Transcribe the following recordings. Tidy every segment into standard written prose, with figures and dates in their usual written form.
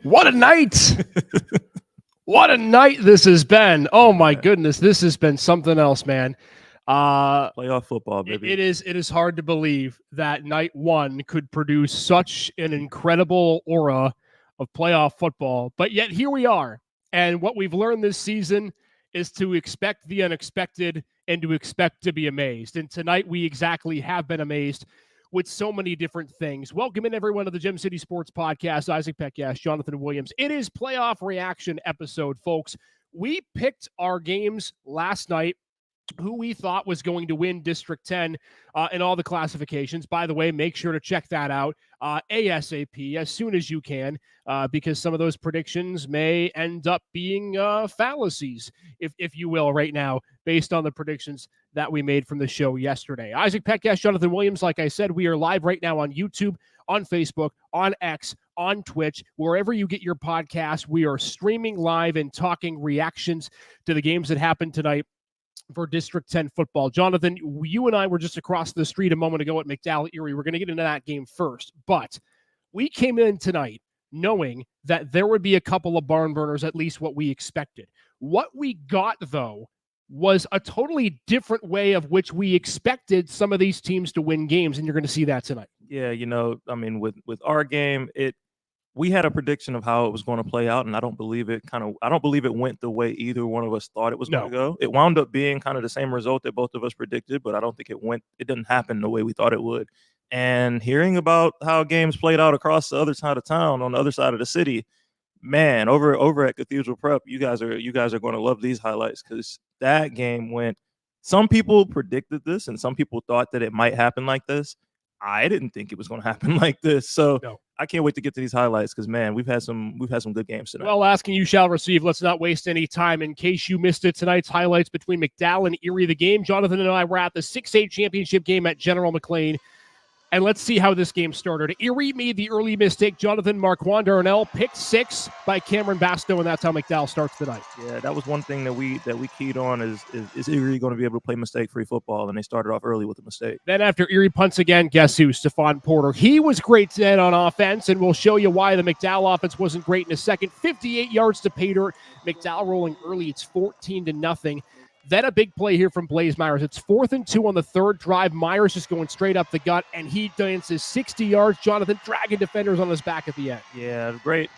What a night! What a night this has been. Oh my goodness, this has been something else, man. Playoff football, baby. It is hard to believe that night one could produce such an incredible aura of playoff football, but yet here we are. And what we've learned this season is to expect the unexpected and to expect to be amazed. And tonight we exactly have been amazed with so many different things. Welcome in everyone to the Gem City Sports Podcast. Isaac Peckash, Jonathan Williams. It is playoff reaction episode, folks. We picked our games last night, who we thought was going to win District 10 in all the classifications. By the way, make sure to check that out ASAP as soon as you can, because some of those predictions may end up being fallacies, if you will, right now, based on the predictions that we made from the show yesterday. Isaac Peckash, Jonathan Williams, like I said, we are live right now on YouTube, on Facebook, on X, on Twitch, wherever you get your podcasts. We are streaming live and talking reactions to the games that happened tonight for District 10 football. Jonathan, you and I were just across the street a moment ago at McDowell Erie. We're going to get into that game first, but we came in tonight knowing that there would be a couple of barn burners, at least what we expected. What we got, though, was a totally different way of which we expected some of these teams to win games, and you're going to see that tonight. Yeah, with our game, we had a prediction of how it was going to play out, and I don't believe it went the way either one of us thought it was going to go. It wound up being kind of the same result that both of us predicted, but I don't think it didn't happen the way we thought it would. And hearing about how games played out across the other side of town, on the other side of the city, man, over at Cathedral Prep, you guys are going to love these highlights, because that game went. Some people predicted this, and some people thought that it might happen like this. I didn't think it was going to happen like this. So I can't wait to get to these highlights, because, man, we've had some good games tonight. Well, asking you shall receive. Let's not waste any time. In case you missed it, tonight's highlights between McDowell and Erie, the game. Jonathan and I were at the 6A championship game at General McLean. And let's see how this game started. Erie made the early mistake. Jonathan Marquand Darnell picked six by Cameron Basto, and that's how McDowell starts the night. Yeah, that was one thing that we keyed on is Erie going to be able to play mistake-free football, and they started off early with a mistake. Then after Erie punts again, guess who? Stephon Porter. He was great today on offense, and we'll show you why the McDowell offense wasn't great in a second. 58 yards to pay dirt. McDowell rolling early. It's 14-0. Then a big play here from Blaze Myers. It's 4th and 2 on the third drive. Myers just going straight up the gut, and he dances 60 yards. Jonathan dragging defenders on his back at the end. Yeah, great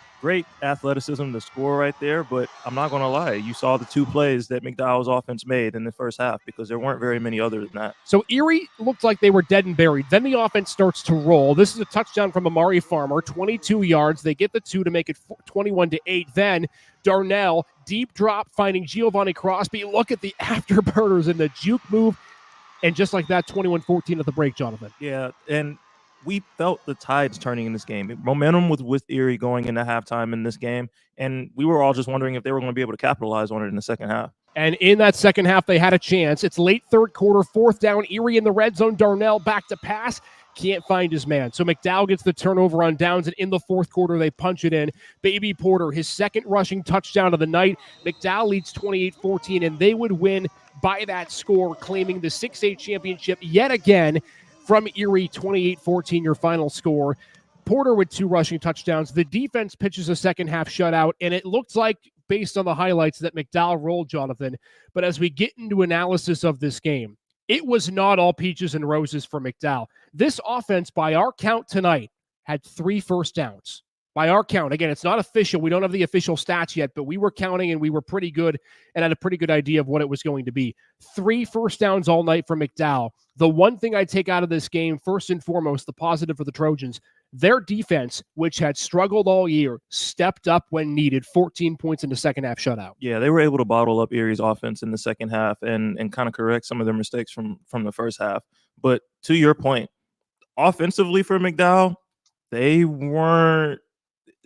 athleticism to score right there, but I'm not going to lie. You saw the two plays that McDowell's offense made in the first half, because there weren't very many other than that. So Erie looked like they were dead and buried. Then the offense starts to roll. This is a touchdown from Amari Farmer, 22 yards. They get the two to make it 21-8. Then Darnell, deep drop, finding Giovanni Crosby. Look at the afterburners in the juke move. And just like that, 21-14 at the break, Jonathan. Yeah, and we felt the tides turning in this game. Momentum was with Erie going into halftime in this game, and we were all just wondering if they were going to be able to capitalize on it in the second half. And in that second half, they had a chance. It's late third quarter, 4th down, Erie in the red zone. Darnell back to pass. Can't find his man. So McDowell gets the turnover on downs, and in the fourth quarter, they punch it in. Baby Porter, his second rushing touchdown of the night. McDowell leads 28-14, and they would win by that score, claiming the 6A championship yet again from Erie. 28-14, your final score. Porter with 2 rushing touchdowns. The defense pitches a second half shutout, and it looks like, based on the highlights, that McDowell rolled, Jonathan. But as we get into analysis of this game, it was not all peaches and roses for McDowell. This offense, by our count tonight, had 3 first downs. By our count. Again, it's not official. We don't have the official stats yet, but we were counting, and we were pretty good and had a pretty good idea of what it was going to be. 3 first downs all night for McDowell. The one thing I take out of this game, first and foremost, the positive for the Trojans, their defense, which had struggled all year, stepped up when needed. 14 points in the second half shutout. Yeah, they were able to bottle up Erie's offense in the second half and kind of correct some of their mistakes from the first half. But to your point, offensively for McDowell, they weren't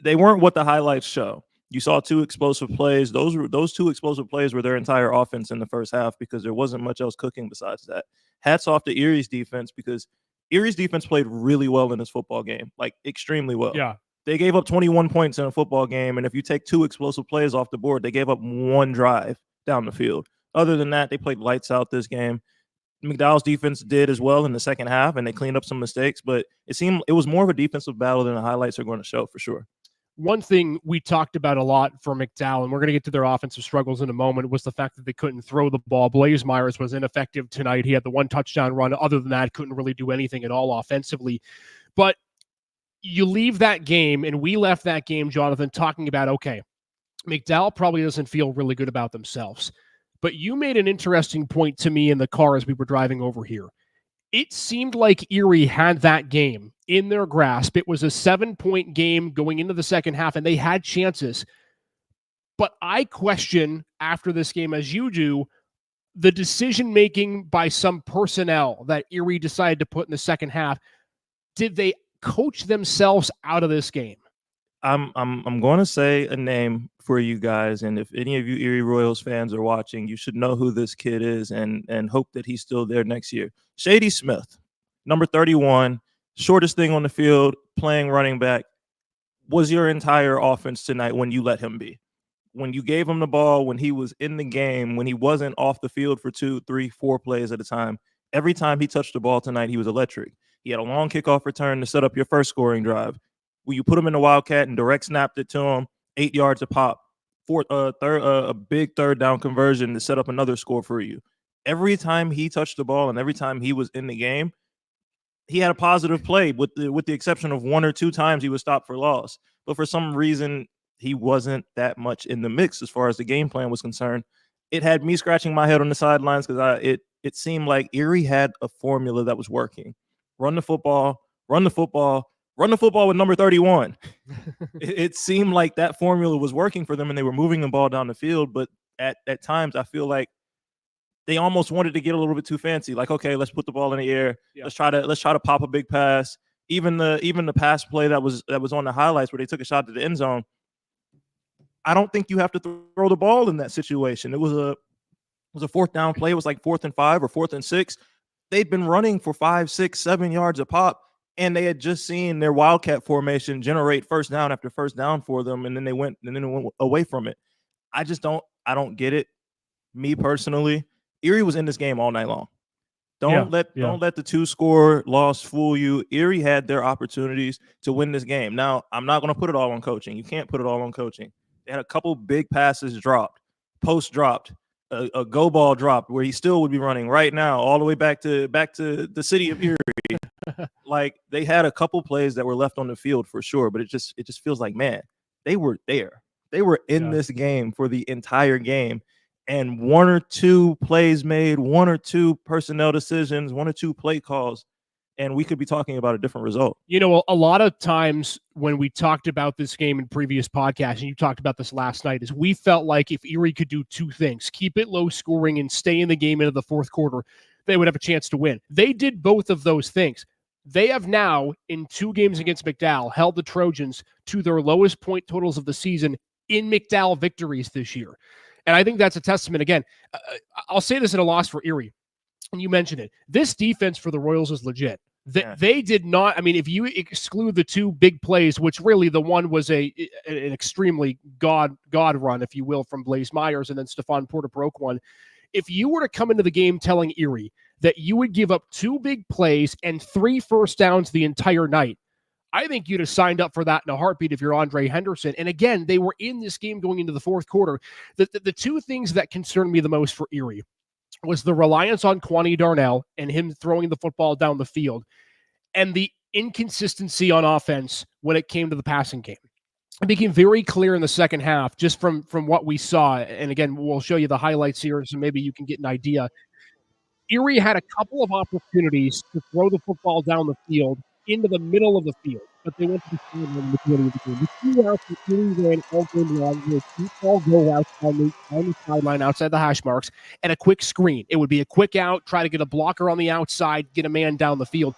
what the highlights show. You saw 2 explosive plays. Those 2 explosive plays were their entire offense in the first half, because there wasn't much else cooking besides that. Hats off to Erie's defense, because Erie's defense played really well in this football game, like extremely well. Yeah. They gave up 21 points in a football game, and if you take 2 explosive plays off the board, they gave up 1 drive down the field. Other than that, they played lights out this game. McDowell's defense did as well in the second half, and they cleaned up some mistakes, but it seemed it was more of a defensive battle than the highlights are going to show for sure. one thing we talked about a lot for McDowell, and we're going to get to their offensive struggles in a moment, was the fact that they couldn't throw the ball. Blaise Myers was ineffective tonight. He had the one touchdown run. Other than that, couldn't really do anything at all offensively. But you leave that game, and we left that game, Jonathan, talking about, okay, McDowell probably doesn't feel really good about themselves. But you made an interesting point to me in the car as we were driving over here. It seemed like Erie had that game in their grasp. It was a 7-point game going into the second half, and they had chances. But I question, after this game, as you do, the decision-making by some personnel that Erie decided to put in the second half. Did they coach themselves out of this game? I'm going to say a name for you guys, and if any of you Erie Royals fans are watching, you should know who this kid is and hope that he's still there next year. Shady Smith, number 31, shortest thing on the field, playing running back, was your entire offense tonight when you let him be. When you gave him the ball, when he was in the game, when he wasn't off the field for 2, 3, 4 plays at a time, every time he touched the ball tonight, he was electric. He had a long kickoff return to set up your first scoring drive. When you put him in the Wildcat and direct snapped it to him, 8 yards a pop, a big third down conversion to set up another score for you. Every time he touched the ball and every time he was in the game, he had a positive play with the exception of 1 or 2 times he was stopped for loss. But for some reason, he wasn't that much in the mix as far as the game plan was concerned. It had me scratching my head on the sidelines because it seemed like Erie had a formula that was working. Run the football, run the football, run the football with number 31. It seemed like that formula was working for them and they were moving the ball down the field. But at times, I feel like they almost wanted to get a little bit too fancy. Like, okay, let's put the ball in the air. Yeah. Let's try to pop a big pass. Even the pass play that was on the highlights where they took a shot to the end zone. I don't think you have to throw the ball in that situation. It was a fourth down play. It was like 4th and 5 or 4th and 6. They'd been running for 5, 6, 7 yards a pop, and they had just seen their Wildcat formation generate first down after first down for them, and then they went away from it. I don't get it. Me personally, Erie was in this game all night long. Don't let the 2-score loss fool you. Erie had their opportunities to win this game. Now, I'm not going to put it all on coaching. You can't put it all on coaching. They had a couple big passes dropped, post dropped, a go ball dropped where he still would be running right now all the way back to the city of Erie. Like, they had a couple plays that were left on the field for sure, but it just feels like, man, they were there. They were in this game for the entire game. And 1 or 2 plays made, 1 or 2 personnel decisions, 1 or 2 play calls, and we could be talking about a different result. You know, a lot of times when we talked about this game in previous podcasts, and you talked about this last night, is we felt like if Erie could do 2 things, keep it low scoring and stay in the game into the fourth quarter, they would have a chance to win. They did both of those things. They have now, in 2 games against McDowell, held the Trojans to their lowest point totals of the season in McDowell victories this year. And I think that's a testament. Again, I'll say this in a loss for Erie, and you mentioned it. This defense for the Royals is legit. They did not. I mean, if you exclude the 2 big plays, which really the one was an extremely God run, if you will, from Blaise Myers, and then Stephon Porter broke one. If you were to come into the game telling Erie that you would give up 2 big plays and 3 first downs the entire night, I think you'd have signed up for that in a heartbeat if you're Andre Henderson. And again, they were in this game going into the fourth quarter. The 2 things that concerned me the most for Erie was the reliance on Kwani Darnell and him throwing the football down the field, and the inconsistency on offense when it came to the passing game. It became very clear in the second half, just from what we saw. And again, we'll show you the highlights here, so maybe you can get an idea. Erie had a couple of opportunities to throw the football down the field into the middle of the field, but they went to the sideline in the beginning of the game. The 2 routes that Erie ran all game long were 2 ball go routes on the sideline outside the hash marks and a quick screen. It would be a quick out, try to get a blocker on the outside, get a man down the field.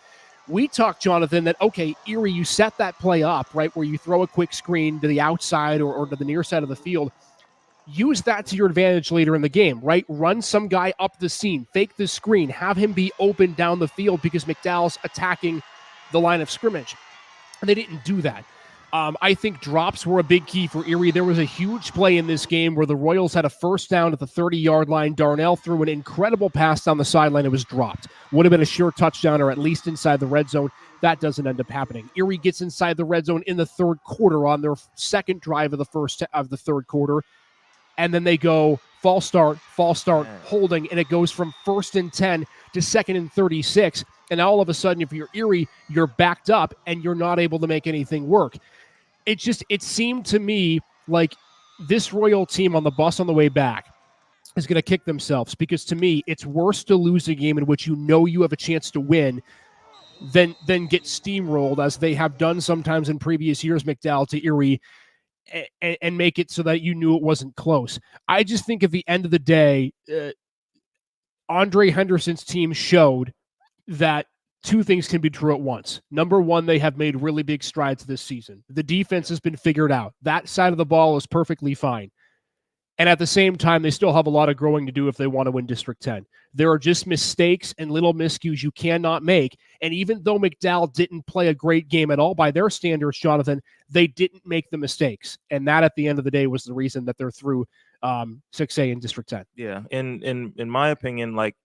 We talked, Jonathan, that, okay, Erie, you set that play up, right, where you throw a quick screen to the outside or to the near side of the field. Use that to your advantage later in the game, right? Run some guy up the seam, fake the screen, have him be open down the field because McDowell's attacking the line of scrimmage. And they didn't do that. I think drops were a big key for Erie. There was a huge play in this game where the Royals had a first down at the 30-yard line. Darnell threw an incredible pass down the sideline. It was dropped. Would have been a sure touchdown or at least inside the red zone. That doesn't end up happening. Erie gets inside the red zone in the third quarter on their second drive of the third quarter. And then they go false start, holding, and it goes from 1st and 10 to 2nd and 36. And all of a sudden, if you're Erie, you're backed up and you're not able to make anything work. It seemed to me like this Royal team on the bus on the way back is going to kick themselves, because to me, it's worse to lose a game in which you know you have a chance to win than get steamrolled, as they have done sometimes in previous years, McDowell, to Erie, and make it so that you knew it wasn't close. I just think at the end of the day, Andre Henderson's team showed that two things can be true at once. Number one, they have made really big strides this season. The defense has been figured out. That side of the ball is perfectly fine. And at the same time, they still have a lot of growing to do if they want to win District 10. There are just mistakes and little miscues you cannot make. And even though McDowell didn't play a great game at all by their standards, Jonathan, they didn't make the mistakes. And that, at the end of the day, was the reason that they're through 6A in District 10. Yeah, in my opinion, like,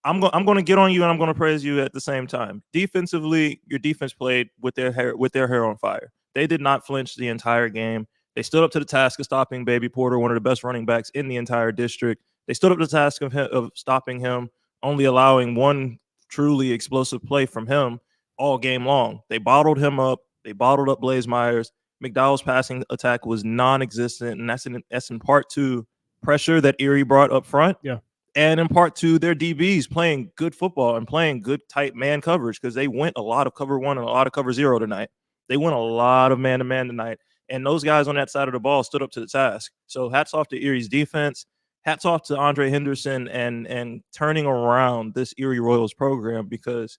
I'm going to get on you and I'm going to praise you at the same time. Defensively, your defense played with their hair on fire. They did not flinch the entire game. They stood up to the task of stopping Baby Porter, one of the best running backs in the entire district. They stood up to the task of stopping him, only allowing one truly explosive play from him all game long. They bottled him up. They bottled up Blaze Myers. McDowell's passing attack was non-existent, and that's in part to pressure that Erie brought up front. Yeah. And in part to their DBs playing good football and playing good tight man coverage, because they went a lot of cover one and a lot of cover zero tonight. They went a lot of man-to-man tonight. And those guys on that side of the ball stood up to the task. So hats off to Erie's defense. Hats off to Andre Henderson and turning around this Erie Royals program, because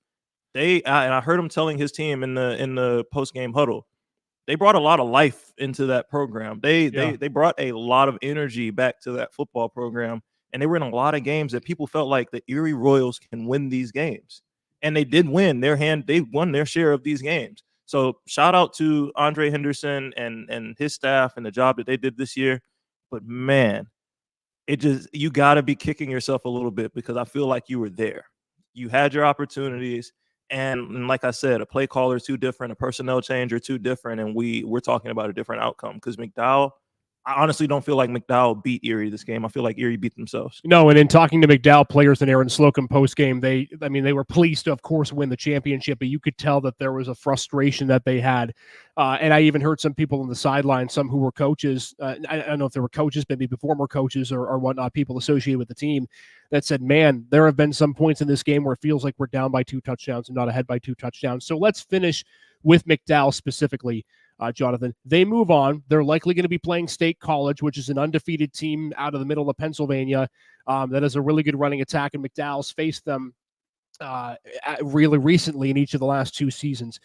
and I heard him telling his team in the post-game huddle, they brought a lot of life into that program. They brought a lot of energy back to that football program. And they were in a lot of games that people felt like the Erie Royals can win these games. And they did win they won their share of these games. So shout out to Andre Henderson and his staff and the job that they did this year. But man, you got to be kicking yourself a little bit, because I feel like you were there. You had your opportunities. And like I said, a play caller is too different, a personnel change are too different. And we're talking about a different outcome, because McDowell, I honestly don't feel like McDowell beat Erie this game. I feel like Erie beat themselves. No, and in talking to McDowell players and Aaron Slocum post-game, they were pleased to, of course, win the championship, but you could tell that there was a frustration that they had. And I even heard some people on the sideline, some who were coaches, I don't know if they were coaches, maybe former coaches or whatnot, people associated with the team, that said, man, there have been some points in this game where it feels like we're down by 2 touchdowns and not ahead by 2 touchdowns. So let's finish with McDowell specifically. Jonathan, they move on. They're likely going to be playing State College, which is an undefeated team out of the middle of Pennsylvania that has a really good running attack, and McDowell's faced them really recently in each of the last 2 seasons.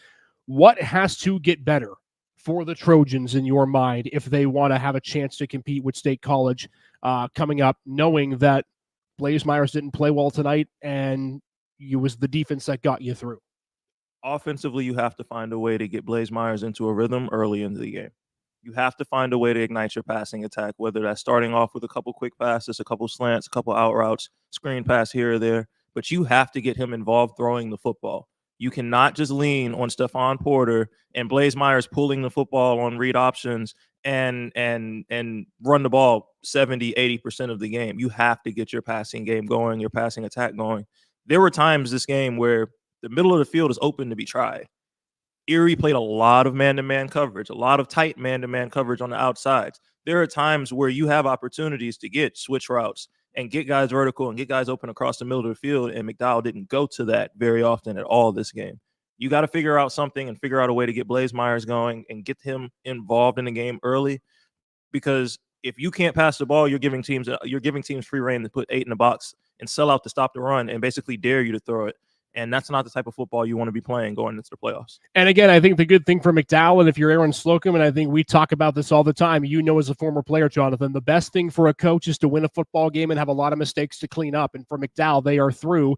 What has to get better for the Trojans in your mind if they want to have a chance to compete with State College coming up, knowing that Blaze Myers didn't play well tonight and it was the defense that got you through? Offensively, you have to find a way to get Blaze Myers into a rhythm early into the game. You have to find a way to ignite your passing attack, whether that's starting off with a couple quick passes, a couple slants, a couple out routes, screen pass here or there. But you have to get him involved throwing the football. You cannot just lean on Stephon Porter and Blaze Myers pulling the football on read options and run the ball 70, 80% of the game. You have to get your passing game going, your passing attack going. There were times this game where the middle of the field is open to be tried. Erie played a lot of man-to-man coverage, a lot of tight man-to-man coverage on the outsides. There are times where you have opportunities to get switch routes and get guys vertical and get guys open across the middle of the field, and McDowell didn't go to that very often at all this game. You got to figure out something and figure out a way to get Blaze Myers going and get him involved in the game early, because if you can't pass the ball, you're giving teams free reign to put 8 in the box and sell out to stop the run and basically dare you to throw it. And that's not the type of football you want to be playing going into the playoffs. And again, I think the good thing for McDowell, and if you're Aaron Slocum, and I think we talk about this all the time, as a former player, Jonathan, the best thing for a coach is to win a football game and have a lot of mistakes to clean up. And for McDowell, they are through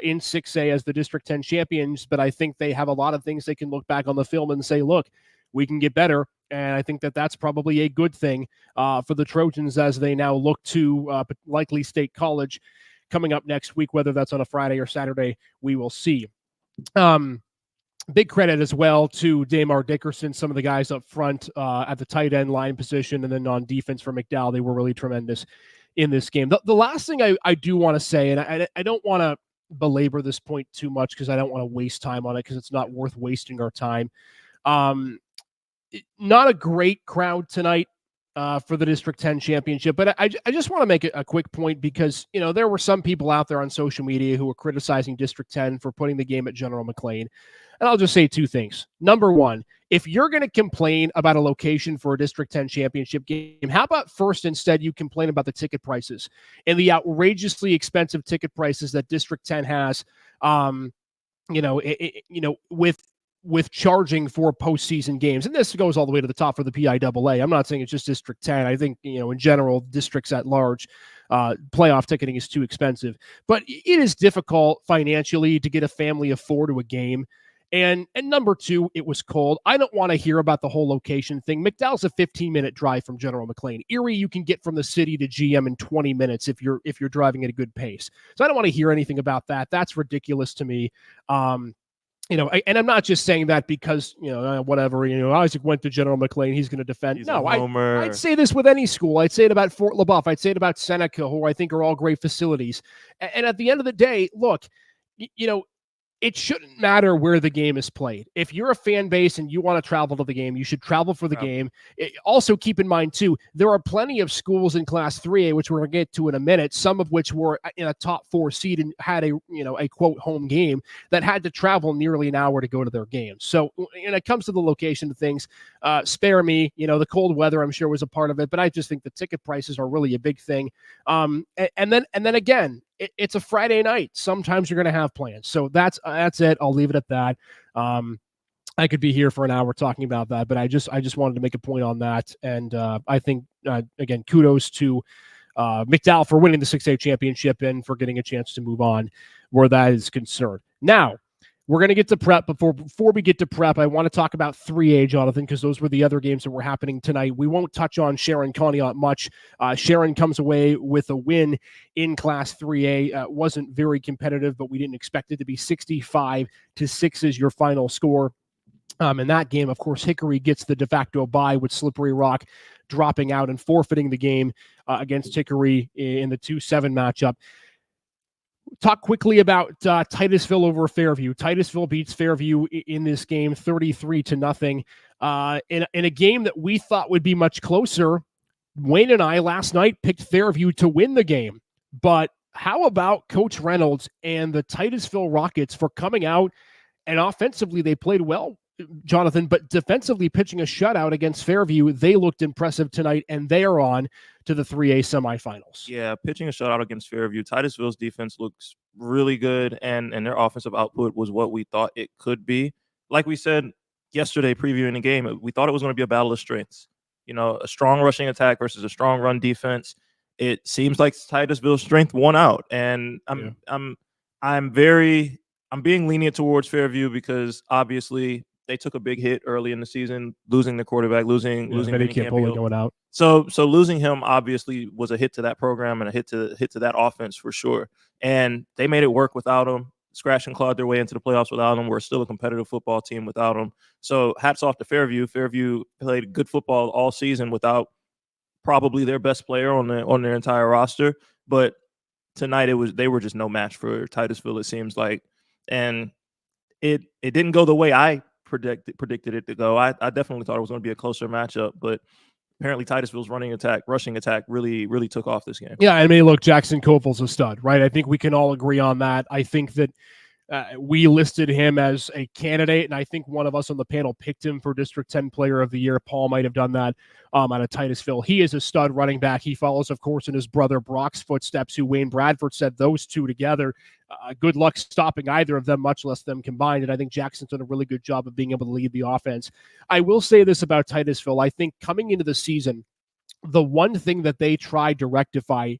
in 6A as the District 10 champions, but I think they have a lot of things they can look back on the film and say, look, we can get better. And I think that that's probably a good thing for the Trojans as they now look to likely State College coming up next week. Whether that's on a Friday or Saturday, we will see. Big credit as well to Damar Dickerson, some of the guys up front at the tight end line position, and then on defense for McDowell. They were really tremendous in this game. The last thing I do want to say, and I don't want to belabor this point too much because I don't want to waste time on it because it's not worth wasting our time. Not a great crowd tonight for the District 10 championship, but I just want to make a quick point because, there were some people out there on social media who were criticizing District 10 for putting the game at General McLean. And I'll just say two things. Number one, if you're going to complain about a location for a District 10 championship game, how about first instead you complain about the ticket prices and the outrageously expensive ticket prices that District 10 has, with charging for postseason games. And this goes all the way to the top for the PIAA. I'm not saying it's just District 10. I think, in general, districts at large, playoff ticketing is too expensive. But it is difficult financially to get a family of 4 to a game. And number two, it was cold. I don't want to hear about the whole location thing. McDowell's a 15-minute drive from General McLean. Erie, you can get from the city to GM in 20 minutes if you're driving at a good pace. So I don't want to hear anything about that. That's ridiculous to me. And I'm not just saying that because, whatever, Isaac went to General McLean, he's going to defend. No, I'd say this with any school. I'd say it about Fort LaBeouf. I'd say it about Seneca, who I think are all great facilities. And at the end of the day, look, it shouldn't matter where the game is played. If you're a fan base and you want to travel to the game, you should travel for the game. Also, keep in mind, too, there are plenty of schools in Class 3A, which we're going to get to in a minute, some of which were in a top 4 seed and had a quote home game that had to travel nearly an hour to go to their games. So when it comes to the location of things, spare me. The cold weather, I'm sure, was a part of it, but I just think the ticket prices are really a big thing. And then again, it's a Friday night. Sometimes you're going to have plans. So that's it. I'll leave it at that. I could be here for an hour talking about that, but I just wanted to make a point on that. And I think, again, kudos to McDowell for winning the 6A championship and for getting a chance to move on where that is concerned. Now, we're going to get to prep. Before we get to prep, I want to talk about 3A, Jonathan, because those were the other games that were happening tonight. We won't touch on Sharon-Conneaut much. Sharon comes away with a win in Class 3A. Wasn't very competitive, but we didn't expect it to be 65-6 is your final score. In that game, of course, Hickory gets the de facto bye with Slippery Rock dropping out and forfeiting the game against Hickory in the 2-7 matchup. Talk quickly about Titusville over Fairview. Titusville beats Fairview in this game 33-0. In a game that we thought would be much closer, Wayne and I last night picked Fairview to win the game. But how about Coach Reynolds and the Titusville Rockets for coming out and offensively they played well, Jonathan, but defensively pitching a shutout against Fairview? They looked impressive tonight, and they are on to the 3A semifinals. Yeah, pitching a shutout against Fairview. Titusville's defense looks really good, and their offensive output was what we thought it could be. Like we said yesterday, previewing the game, we thought it was going to be a battle of strengths. A strong rushing attack versus a strong run defense. It seems like Titusville's strength won out, and I'm being lenient towards Fairview because obviously they took a big hit early in the season, losing the quarterback, losing Benny Campoli going out. So losing him obviously was a hit to that program and a hit to that offense for sure. And they made it work without him, scratched and clawed their way into the playoffs without him. We're still a competitive football team without him. So hats off to Fairview. Fairview played good football all season without probably their best player on their entire roster. But tonight they were just no match for Titusville, it seems like. And it didn't go the way I predicted it to go. I definitely thought it was going to be a closer matchup, but apparently Titusville's rushing attack really, really took off this game. Yeah, I mean, look, Jackson Koval's a stud, right? I think we can all agree on that. I think that we listed him as a candidate, and I think one of us on the panel picked him for District 10 Player of the Year. Paul might have done that out of Titusville. He is a stud running back. He follows, of course, in his brother Brock's footsteps, who Wayne Bradford said those two together. Good luck stopping either of them, much less them combined. And I think Jackson's done a really good job of being able to lead the offense. I will say this about Titusville. I think coming into the season, the one thing that they tried to rectify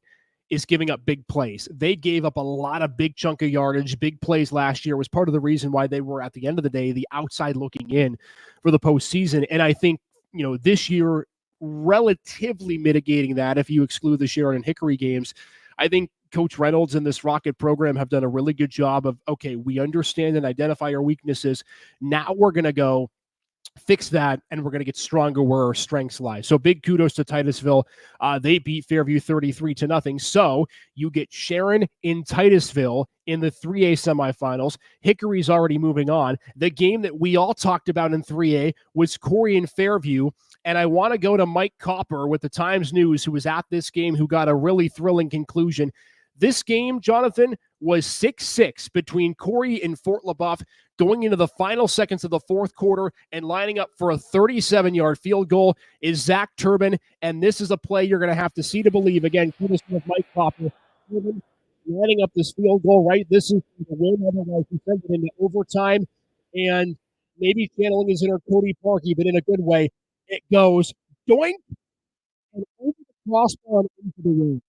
is giving up big plays. They gave up a lot of big chunk of yardage, big plays last year. Was part of the reason why they were, at the end of the day, the outside looking in for the postseason. And I think, this year, relatively mitigating that if you exclude the Sharon and Hickory games. I think Coach Reynolds and this Rocket program have done a really good job of, okay, we understand and identify our weaknesses. Now we're going to go fix that, and we're going to get stronger where our strengths lie. So big kudos to Titusville. They beat Fairview 33-0. So you get Sharon in Titusville in the 3A semifinals. Hickory's already moving on. The game that we all talked about in 3A was Corey and Fairview. And I want to go to Mike Copper with the Times News, who was at this game, who got a really thrilling conclusion. This game, Jonathan, was 6-6 between Corey and Fort LaBeouf going into the final seconds of the fourth quarter, and lining up for a 37-yard field goal is Zach Turbin. And this is a play you're going to have to see to believe. Again, kudos to Mike Copper. Turbin lining up this field goal, right? This is the win. Otherwise, he sends it into overtime. And maybe channeling his inner Cody Parkey, but in a good way. It goes doink and over the crossbar and into the wing.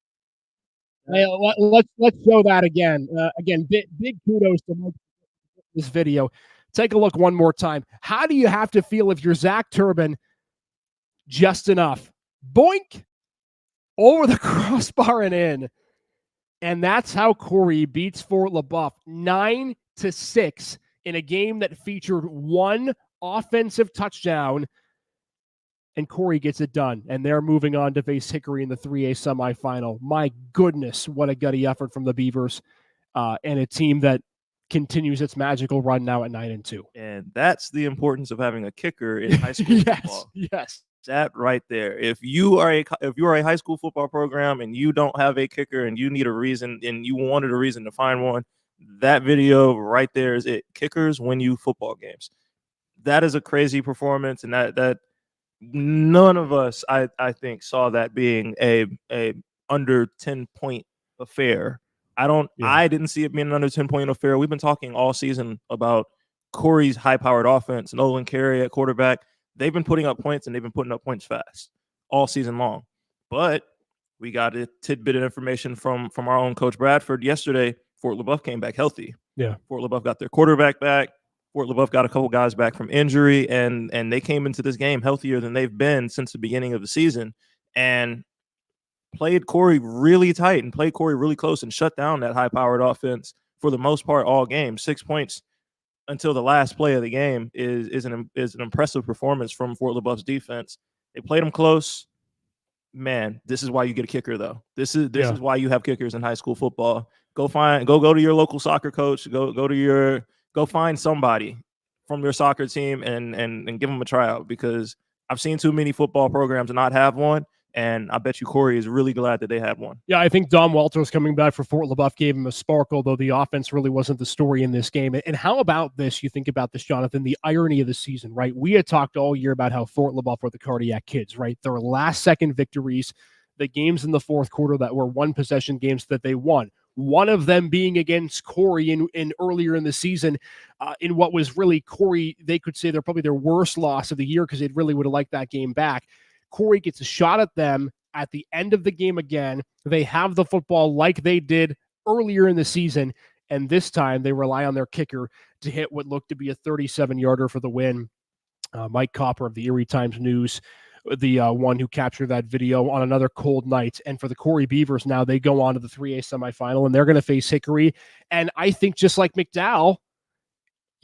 Let's show that again. Again, big kudos to Mike for this video. Take a look one more time. How do you have to feel if you're Zach Turbin? Just enough. Boink! Over the crossbar and in. And that's how Corey beats Fort LaBeouf 9-6 in a game that featured one offensive touchdown. And Corey gets it done, and they're moving on to face Hickory in the 3A semifinal. My goodness, what a gutty effort from the Beavers, and a team that continues its magical run now at 9-2. And that's the importance of having a kicker in high school football. Yes. That right there. If you are a high school football program and you don't have a kicker and you need a reason and you wanted a reason to find one, that video right there is it. Kickers win you football games. That is a crazy performance, and that none of us, I think, saw that being a under 10-point affair. I didn't see it being an under 10-point affair. We've been talking all season about Corey's high-powered offense, Nolan Carey at quarterback. They've been putting up points, and they've been putting up points fast all season long. But we got a tidbit of information from our own Coach Bradford yesterday. Fort LaBeouf came back healthy. Yeah. Fort LaBeouf got their quarterback back. Fort LaBeouf got a couple guys back from injury, and they came into this game healthier than they've been since the beginning of the season, and played Corey really tight and played Corey really close and shut down that high-powered offense for the most part all game. 6 points until the last play of the game is an impressive performance from Fort LaBeouf's defense. They played them close. Man, this is why you get a kicker, though. This is why you have kickers in high school football. Go to your local soccer coach. Go find somebody from your soccer team and give them a tryout, because I've seen too many football programs not have one, and I bet you Corey is really glad that they had one. Yeah, I think Dom Walters coming back for Fort LaBeouf gave him a sparkle, though the offense really wasn't the story in this game. And how about this? You think about this, Jonathan, the irony of the season, right? We had talked all year about how Fort LaBeouf were the cardiac kids, right? Their last-second victories, the games in the fourth quarter that were one-possession games that they won. One of them being against Corey in earlier in the season, in what was really Corey, they could say they're probably their worst loss of the year, because they really would have liked that game back. Corey gets a shot at them at the end of the game again. They have the football like they did earlier in the season, and this time they rely on their kicker to hit what looked to be a 37-yarder for the win. Mike Copper of the Erie Times News, the one who captured that video on another cold night. And for the Corey Beavers, now they go on to the 3A semifinal, and they're going to face Hickory. And I think just like McDowell,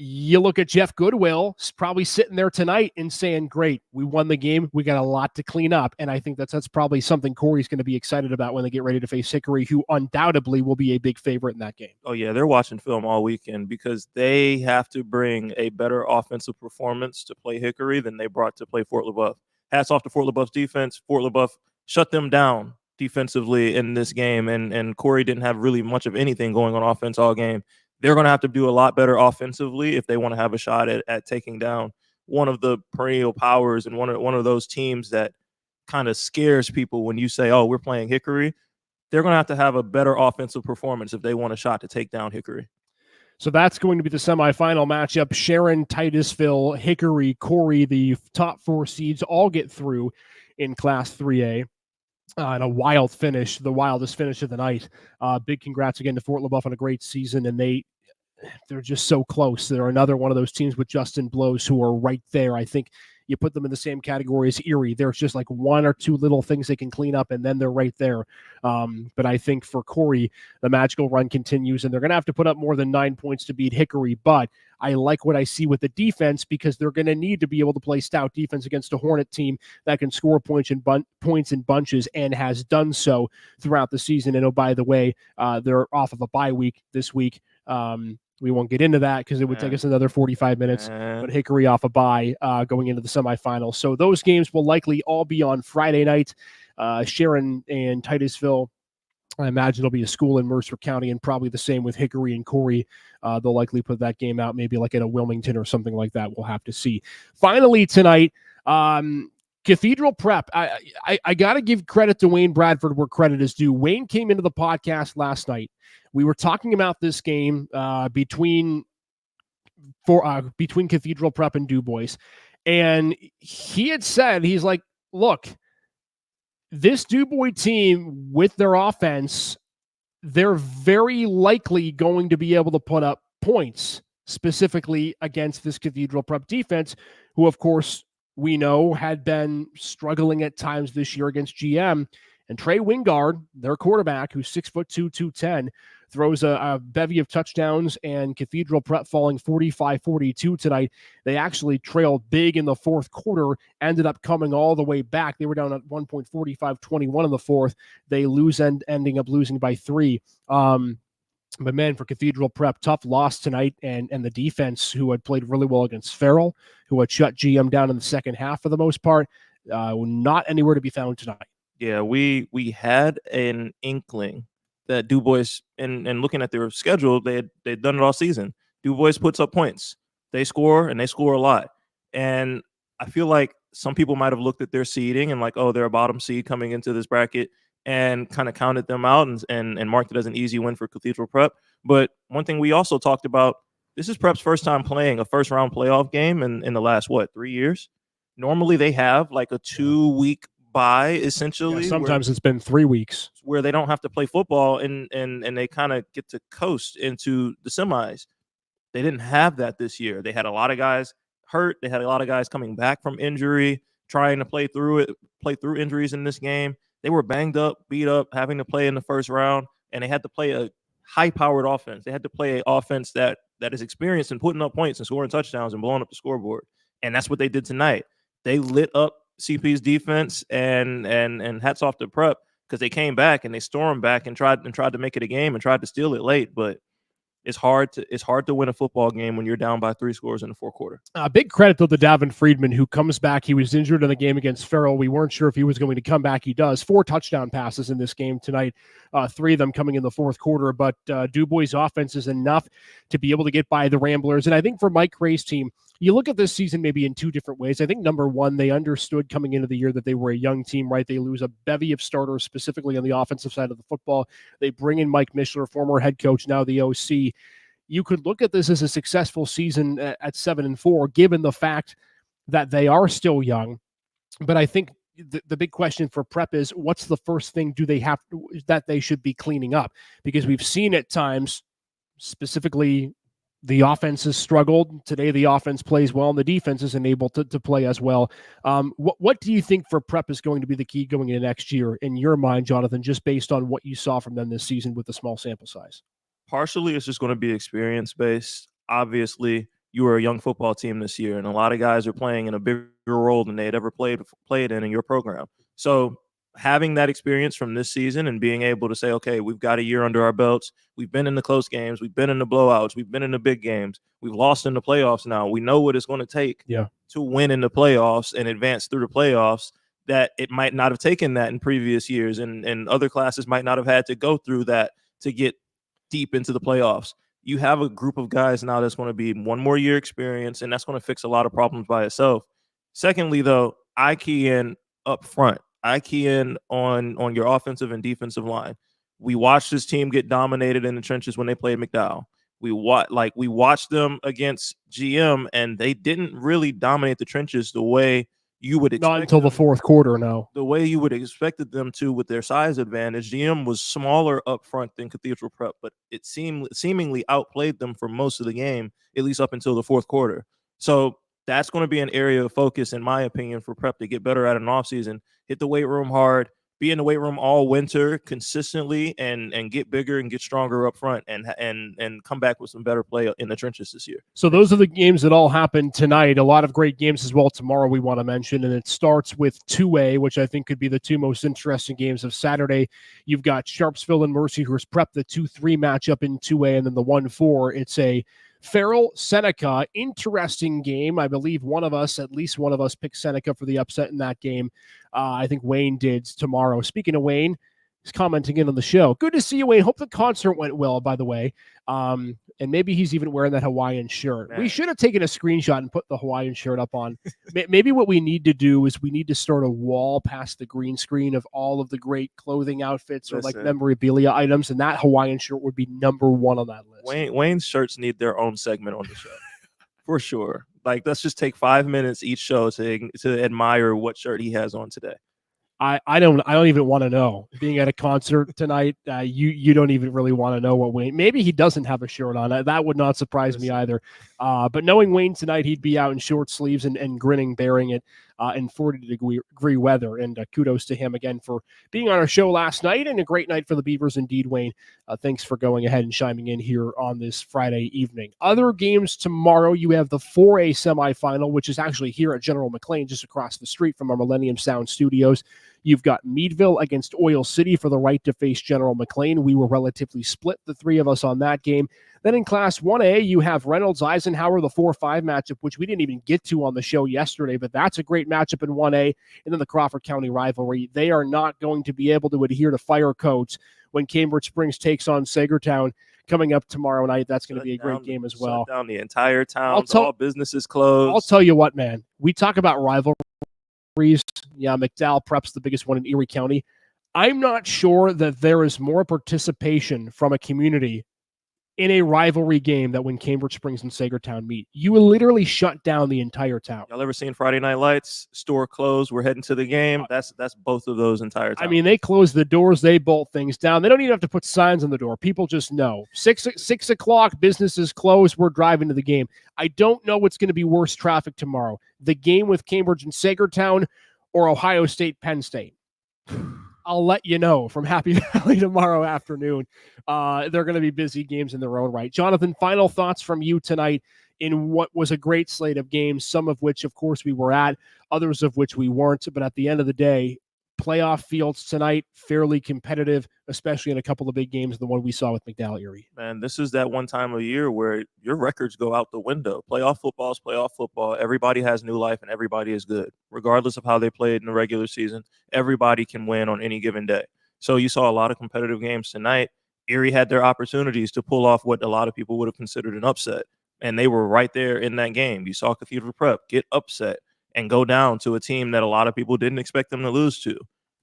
you look at Jeff Goodwill probably sitting there tonight and saying, great, we won the game. We got a lot to clean up. And I think that's probably something Corey's going to be excited about when they get ready to face Hickory, who undoubtedly will be a big favorite in that game. Oh, yeah, they're watching film all weekend, because they have to bring a better offensive performance to play Hickory than they brought to play Fort LaBeouf. Hats off to Fort LaBeouf's defense. Fort LaBeouf shut them down defensively in this game, and Corey didn't have really much of anything going on offense all game. They're going to have to do a lot better offensively if they want to have a shot at taking down one of the perennial powers and one of those teams that kind of scares people when you say, oh, we're playing Hickory. They're going to have a better offensive performance if they want a shot to take down Hickory. So that's going to be the semifinal matchup. Sharon, Titusville, Hickory, Corey, the top four seeds all get through in Class 3A. And a wild finish, the wildest finish of the night. Big congrats again to Fort LaBeouf on a great season, and they're just so close. They're another one of those teams with Justin Blows who are right there. I think you put them in the same category as Erie. There's just like one or two little things they can clean up, and then they're right there. But I think for Corey, the magical run continues, and they're going to have to put up more than 9 points to beat Hickory. But I like what I see with the defense because they're going to need to be able to play stout defense against a Hornet team that can score points in bunches and has done so throughout the season. And oh, by the way, they're off of a bye week this week. We won't get into that because it would take us another 45 minutes. But Hickory off a bye going into the semifinals. So those games will likely all be on Friday night. Sharon and Titusville, I imagine it'll be a school in Mercer County, and probably the same with Hickory and Corey. They'll likely put that game out maybe like at a Wilmington or something like that. We'll have to see. Finally tonight, Cathedral Prep. I got to give credit to Wayne Bradford where credit is due. Wayne came into the podcast last night. We were talking about this game between Cathedral Prep and Du Bois, and he had said, he's like, look, this Du Bois team with their offense, they're very likely going to be able to put up points, specifically against this Cathedral Prep defense, who, of course, we know had been struggling at times this year against GM. And Trey Wingard, their quarterback, who's 6'2", 210, throws a bevy of touchdowns, and Cathedral Prep falling 45-42 tonight. They actually trailed big in the fourth quarter, ended up coming all the way back. They were down at 1.45-21 in the fourth. They ending up losing by 3. But man, for Cathedral Prep, tough loss tonight, and the defense, who had played really well against Farrell, who had shut GM down in the second half for the most part, not anywhere to be found tonight. Yeah, we had an inkling that Du Bois, and looking at their schedule, they'd done it all season. Du Bois puts up points. They score, and they score a lot. And I feel like some people might have looked at their seeding and like, oh, they're a bottom seed coming into this bracket, and kind of counted them out and marked it as an easy win for Cathedral Prep. But one thing we also talked about, this is Prep's first time playing a first-round playoff game in the last, 3 years? Normally they have like a 2-week bye, essentially. Yeah, sometimes it's been 3 weeks where they don't have to play football and they kind of get to coast into the semis. They didn't have that this year. They had a lot of guys hurt. They had a lot of guys coming back from injury, trying to play through injuries in this game. They were banged up, beat up, having to play in the first round, and they had to play a high-powered offense. They had to play an offense that is experienced in putting up points and scoring touchdowns and blowing up the scoreboard. And that's what they did tonight. They lit up CP's defense, and hats off to Prep because they came back and they stormed back and tried to make it a game and tried to steal it late. But it's hard to win a football game when you're down by 3 scores in the fourth quarter. Big credit to the Davin Friedman, who comes back. He was injured in the game against Farrell. We weren't sure if he was going to come back. He does. 4 touchdown passes in this game tonight, 3 of them coming in the fourth quarter. But Du Bois' offense is enough to be able to get by the Ramblers. And I think for Mike Gray's team, you look at this season maybe in 2 different ways. I think, number one, they understood coming into the year that they were a young team, right? They lose a bevy of starters, specifically on the offensive side of the football. They bring in Mike Mishler, former head coach, now the OC. You could look at this as a successful season at 7-4, given the fact that they are still young. But I think the big question for Prep is, what's the first thing that they should be cleaning up? Because we've seen at times, specifically, the offense has struggled. Today, the offense plays well, and the defense isn't able to play as well. What do you think for Prep is going to be the key going into next year, in your mind, Jonathan, just based on what you saw from them this season with the small sample size? Partially, it's just going to be experience-based. Obviously, you were a young football team this year, and a lot of guys are playing in a bigger role than they had ever played in your program. So having that experience from this season and being able to say, okay, we've got a year under our belts. We've been in the close games. We've been in the blowouts. We've been in the big games. We've lost in the playoffs now. We know what it's going to take to win in the playoffs and advance through the playoffs, that it might not have taken that in previous years, and other classes might not have had to go through that to get deep into the playoffs. You have a group of guys now that's going to be 1 more year experience, and that's going to fix a lot of problems by itself. Secondly, though, I key in up front. I key in on your offensive and defensive line. We watched this team get dominated in the trenches when they played McDowell. We watched them against GM, and they didn't really dominate the trenches the way you would expect not until the fourth quarter. No, the way you would have expected them to with their size advantage. GM was smaller up front than Cathedral Prep, but it seemingly outplayed them for most of the game, at least up until the fourth quarter. So that's going to be an area of focus, in my opinion, for Prep to get better at an offseason. Hit the weight room hard, be in the weight room all winter consistently, and get bigger and get stronger up front, and come back with some better play in the trenches this year. So those are the games that all happen tonight. A lot of great games as well tomorrow we want to mention, and it starts with 2A, which I think could be the two most interesting games of Saturday. You've got Sharpsville and Mercyhurst Prep, the 2-3 matchup in 2A, and then the 1-4. It's a Farrell Seneca, interesting game. I believe at least one of us picked Seneca for the upset in that game. I think Wayne did tomorrow. Speaking of Wayne, he's commenting in on the show. Good to see you, Wayne. Hope the concert went well, by the way. And maybe he's even wearing that Hawaiian shirt. Man. We should have taken a screenshot and put the Hawaiian shirt up on. Maybe what we need to do is we need to start a wall past the green screen of all of the great clothing outfits or like memorabilia items, and that Hawaiian shirt would be number one on that list. Wayne's shirts need their own segment on the show. For sure. Like, let's just take 5 minutes each show to admire what shirt he has on today. I don't even want to know. Being at a concert tonight, you don't even really want to know what Wayne. Maybe he doesn't have a shirt on. That would not surprise me either. But knowing Wayne tonight, he'd be out in short sleeves and grinning, bearing it in 40-degree weather. And kudos to him again for being on our show last night, and a great night for the Beavers indeed, Wayne. Thanks for going ahead and chiming in here on this Friday evening. Other games tomorrow, you have the 4A semifinal, which is actually here at General McLean, just across the street from our Millennium Sound Studios. You've got Meadville against Oil City for the right to face General McLean. We were relatively split, the three of us, on that game. Then in Class 1A, you have Reynolds-Eisenhower, the 4-5 matchup, which we didn't even get to on the show yesterday, but that's a great matchup in 1A. And then the Crawford County rivalry. They are not going to be able to adhere to fire codes when Cambridge Springs takes on Sagertown coming up tomorrow night. That's going to be a great game as well. Shut down the entire town. All businesses closed. I'll tell you what, man. We talk about rivalry. Yeah, McDowell Prep's the biggest one in Erie County. I'm not sure that there is more participation from a community in a rivalry game that when Cambridge Springs and Sagertown meet. You will literally shut down the entire town. Y'all ever seen Friday Night Lights? Store closed. We're heading to the game. That's both of those entire towns. I mean, they close the doors. They bolt things down. They don't even have to put signs on the door. People just know. 6 o'clock, business is closed. We're driving to the game. I don't know what's going to be worse traffic tomorrow. The game with Cambridge and Sagertown or Ohio State, Penn State. I'll let you know from Happy Valley tomorrow afternoon. They're going to be busy games in their own right. Jonathan, final thoughts from you tonight in what was a great slate of games, some of which, of course, we were at, others of which we weren't. But at the end of the day, playoff fields tonight, fairly competitive, especially in a couple of big games, the one we saw with McDowell Erie. Man, this is that one time of year where your records go out the window. Playoff football is playoff football. Everybody has new life and everybody is good. Regardless of how they played in the regular season, everybody can win on any given day. So you saw a lot of competitive games tonight. Erie had their opportunities to pull off what a lot of people would have considered an upset, and they were right there in that game. You saw Cathedral Prep get upset and go down to a team that a lot of people didn't expect them to lose to.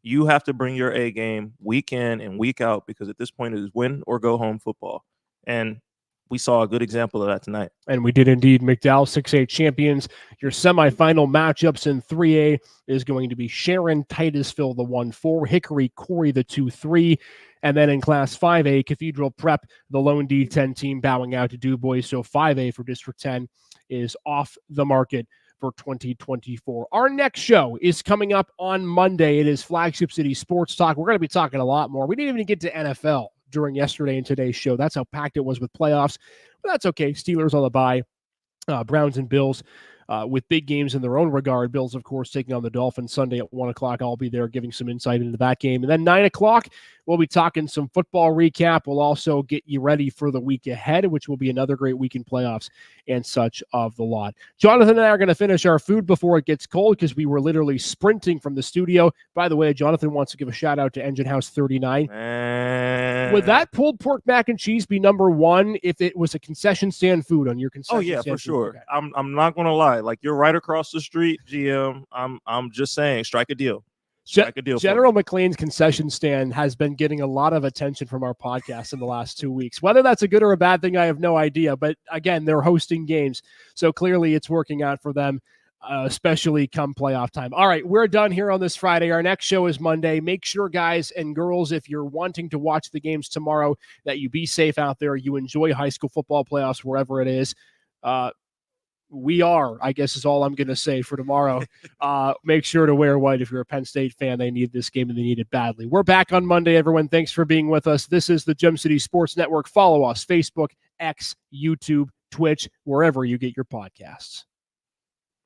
You have to bring your A game week in and week out, because at this point it is win or go home football. And we saw a good example of that tonight. And we did indeed. McDowell 6A champions. Your semifinal matchups in 3A is going to be Sharon, Titusville, the 1-4, Hickory, Corey, the 2-3. And then in Class 5A, Cathedral Prep, the lone D-10 team bowing out to DuBois. So 5A for District 10 is off the market for 2024. Our next show is coming up on Monday. It is Flagship City Sports Talk. We're going to be talking a lot more. We didn't even get to NFL during yesterday and today's show. That's how packed it was with playoffs. But that's okay. Steelers on the bye. Browns and Bills with big games in their own regard. Bills, of course, taking on the Dolphins Sunday at 1 o'clock. I'll be there giving some insight into that game. And then 9 o'clock, we'll be talking some football recap. We'll also get you ready for the week ahead, which will be another great week in playoffs and such of the lot. Jonathan and I are going to finish our food before it gets cold, because we were literally sprinting from the studio. By the way, Jonathan wants to give a shout out to Engine House 39. Would that pulled pork mac and cheese be number one if it was a concession stand food on your concession stand? Oh, yeah, for sure. Okay. I'm not going to lie. Like, you're right across the street, GM. I'm just saying, strike a deal. General McLean's concession stand has been getting a lot of attention from our podcast in the last 2 weeks. Whether that's a good or a bad thing, I have no idea. But again, they're hosting games, so clearly it's working out for them. especially come playoff time. All right, we're done here on this Friday. Our next show is Monday. Make sure, guys and girls, if you're wanting to watch the games tomorrow, that you be safe out there. You enjoy high school football playoffs wherever it is. We are, I guess is all I'm going to say for tomorrow. Make sure to wear white if you're a Penn State fan. They need this game and they need it badly. We're back on Monday, everyone. Thanks for being with us. This is the Gem City Sports Network. Follow us, Facebook, X, YouTube, Twitch, wherever you get your podcasts.